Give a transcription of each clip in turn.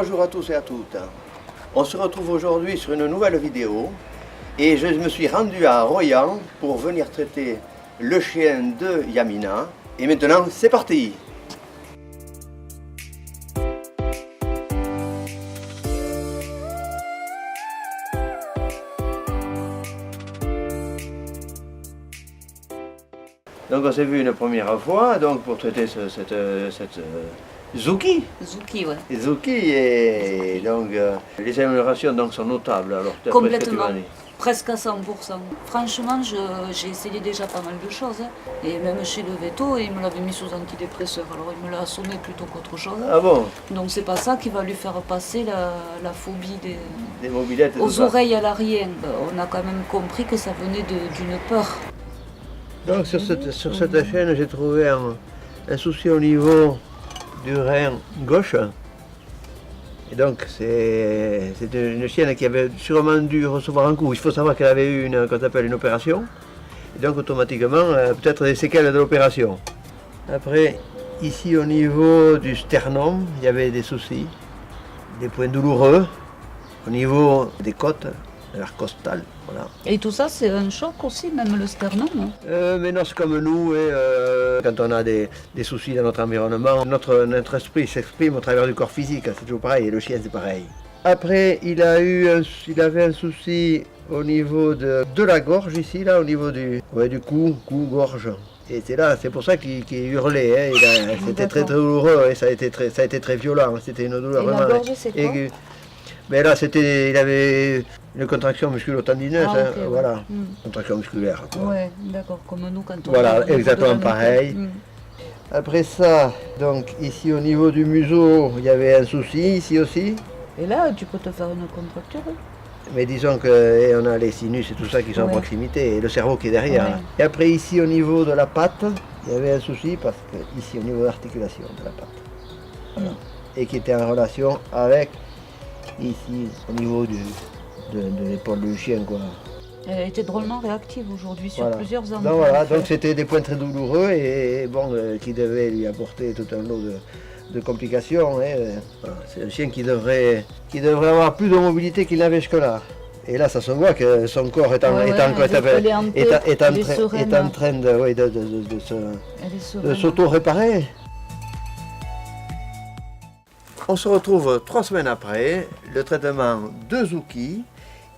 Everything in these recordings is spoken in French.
Bonjour à tous et à toutes. On se retrouve aujourd'hui sur une nouvelle vidéo et je me suis rendu à Royan pour venir traiter le chien de Yamina. Et maintenant, c'est parti! Donc on s'est vu une première fois donc pour traiter cette Zuki. Zuki, ouais. Zuki et donc les améliorations donc sont notables. Alors Complètement, presque à 100%. Franchement, j'ai essayé déjà pas mal de choses. Hein. Et même chez le veto, il me l'avait mis sous antidépresseur. Alors il me l'a assommé plutôt qu'autre chose. Ah bon? Donc c'est pas ça qui va lui faire passer la phobie des mobilettes aux oreilles à l'arrière. On a quand même compris que ça venait d'une peur. Donc sur cette chaîne, j'ai trouvé un souci au niveau du rein gauche. Et donc c'est une chienne qui avait sûrement dû recevoir un coup. Il faut savoir qu'elle avait eu une opération. Et donc automatiquement, peut-être des séquelles de l'opération. Après, ici au niveau du sternum, il y avait des soucis, des points douloureux. Au niveau des côtes, de l'arc costal, voilà. Et tout ça, c'est un choc aussi, même le sternum, hein. Mais non, c'est comme nous, quand on a des soucis dans notre environnement, notre esprit s'exprime au travers du corps physique, c'est toujours pareil, et le chien c'est pareil. Après, il avait un souci au niveau de la gorge ici, là, au niveau du cou-gorge. Et c'est pour ça qu'il hurlait, hein. C'était très douloureux, et ça a été très violent, c'était une douleur vraiment aiguë. Mais là, il avait une contraction musculo-tendineuse, okay, voilà, contraction musculaire. Oui, d'accord, comme nous quand on... Voilà, exactement pareil. Après ça, donc ici au niveau du museau, il y avait un souci, ici aussi. Et là, tu peux te faire une contracture. Mais disons qu'on a les sinus et tout ça qui sont à proximité, et le cerveau qui est derrière. Ouais. Et après ici au niveau de la patte, il y avait un souci, parce que ici au niveau de l'articulation de la patte. Voilà. Et qui était en relation avec... ici, au niveau de l'épaule du chien, quoi. Elle a été drôlement réactive aujourd'hui sur plusieurs endroits. Donc voilà, donc c'était des points très douloureux et bon, qui devaient lui apporter tout un lot de complications. Hein. Voilà. C'est un chien qui devrait avoir plus de mobilité qu'il n'avait jusque-là. Et là, ça se voit que son corps est en train de s'auto-réparer. On se retrouve 3 semaines après le traitement de Zuki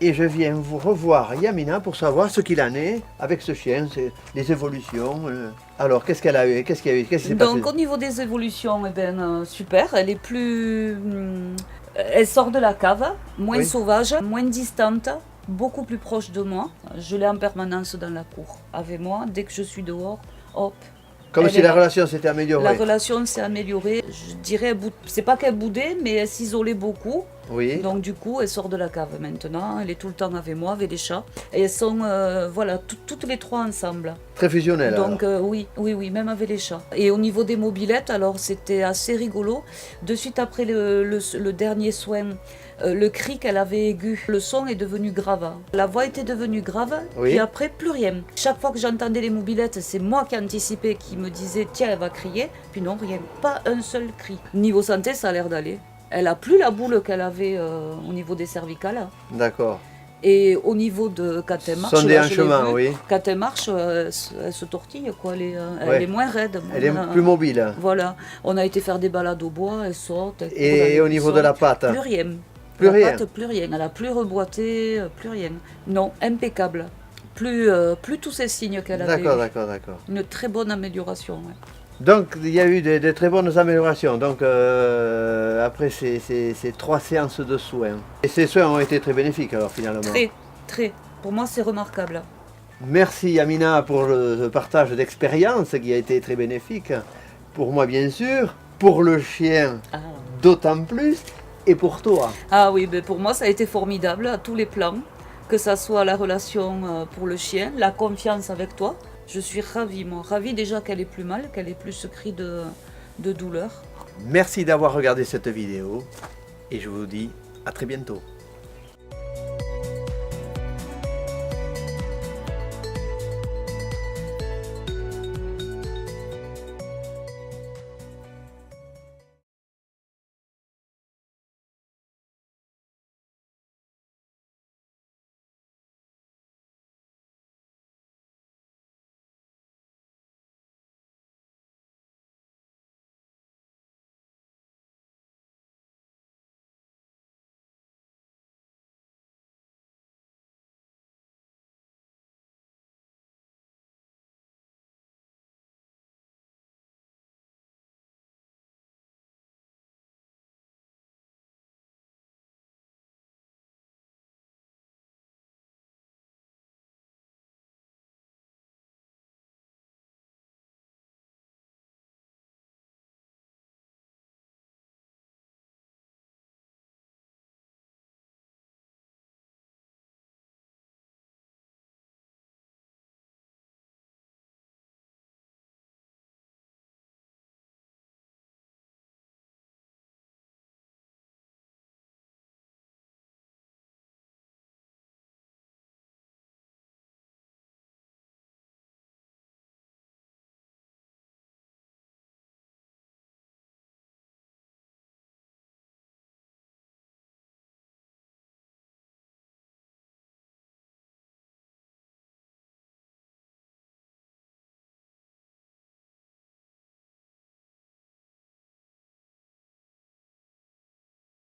et je viens vous revoir Yamina pour savoir ce qu'il en est avec ce chien, les évolutions. Alors, qu'est-ce qu'elle a eu? Qu'est-ce qu'il y a eu? Qu'est-ce qui s'est passé? Donc, au niveau des évolutions, super. Elle est elle sort de la cave, moins sauvage, moins distante, beaucoup plus proche de moi. Je l'ai en permanence dans la cour avec moi. Dès que je suis dehors, hop. Comme si la relation s'était améliorée. La relation s'est améliorée. Je dirais, c'est pas qu'elle boudait, mais elle s'isolait beaucoup. Oui. Donc du coup, elle sort de la cave maintenant. Elle est tout le temps avec moi, avec les chats. Et elles sont, toutes les 3 ensemble. Très fusionnelles. Donc oui, même avec les chats. Et au niveau des mobilettes, alors c'était assez rigolo. De suite après le dernier soin, le cri qu'elle avait aigu, le son est devenu grave. La voix était devenue grave, puis après plus rien. Chaque fois que j'entendais les mobilettes, c'est moi qui anticipais, qui me disais tiens, elle va crier. Puis non, rien, pas un seul cri. Niveau santé, ça a l'air d'aller. Elle a plus la boule qu'elle avait au niveau des cervicales. D'accord. Et au niveau de quand elle marche, quand elle marche, elle se tortille, quoi. Elle est moins raide. Elle est plus mobile. Voilà. On a été faire des balades au bois, elle saute. Et au niveau de la patte? Plus rien. Plus rien. Patte, plus rien. Elle n'a plus reboité, plus rien. Non, impeccable. Plus tous ces signes qu'elle avait. D'accord. Une très bonne amélioration. Ouais. Donc il y a eu de très bonnes améliorations. Donc après ces 3 séances de soins. Et ces soins ont été très bénéfiques alors finalement. Très. Pour moi c'est remarquable. Merci Yamina pour le partage d'expérience qui a été très bénéfique. Pour moi bien sûr, pour le chien d'autant plus et pour toi. Ah oui, pour moi ça a été formidable à tous les plans. Que ça soit la relation pour le chien, la confiance avec toi. Je suis ravie, ravie déjà qu'elle ait plus mal, qu'elle ait plus ce cri de douleur. Merci d'avoir regardé cette vidéo et je vous dis à très bientôt.